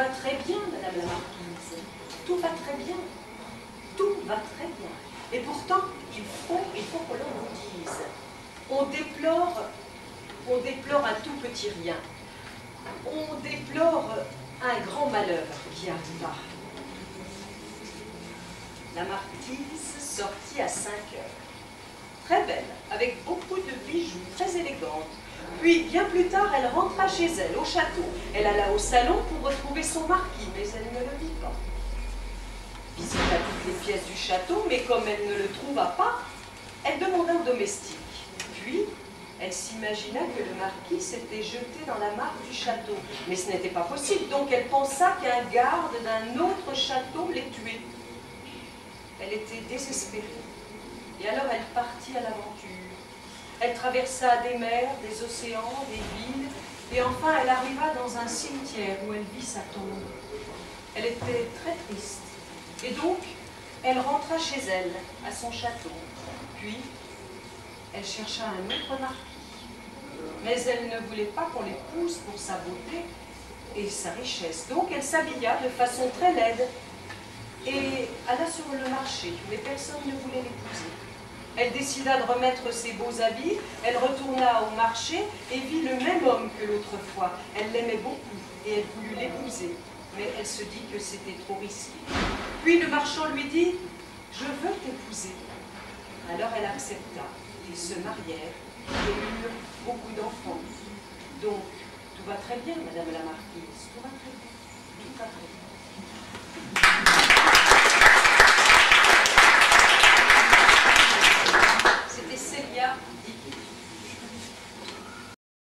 va très bien, Madame la Marquise. Tout va très bien. Tout va très bien. Et pourtant, il faut que l'on vous dise. On déplore un tout petit rien. On déplore un grand malheur qui arriva. La marquise sortit à 5 heures. Très belle, avec beaucoup de bijoux, très élégante. Puis, bien plus tard, elle rentra chez elle, au château. Elle alla au salon pour retrouver son marquis, mais elle ne le vit pas. Visita toutes les pièces du château, mais comme elle ne le trouva pas, elle demanda au domestique. Puis, elle s'imagina que le marquis s'était jeté dans la mare du château. Mais ce n'était pas possible, donc elle pensa qu'un garde d'un autre château l'ait tué. Elle était désespérée. Et alors elle partit à l'aventure. Elle traversa des mers, des océans, des villes, et enfin elle arriva dans un cimetière où elle vit sa tombe. Elle était très triste. Et donc, elle rentra chez elle, à son château. Puis, elle chercha un autre marquis. Mais elle ne voulait pas qu'on l'épouse pour sa beauté et sa richesse. Donc, elle s'habilla de façon très laide et alla sur le marché, mais personne ne voulait l'épouser. Elle décida de remettre ses beaux habits, elle retourna au marché et vit le même homme que l'autre fois. Elle l'aimait beaucoup et elle voulut l'épouser, mais elle se dit que c'était trop risqué. Puis le marchand lui dit « Je veux t'épouser ». Alors elle accepta. Ils se marièrent et eurent beaucoup d'enfants. Donc, tout va très bien, Madame la Marquise, tout va très bien, tout va très bien.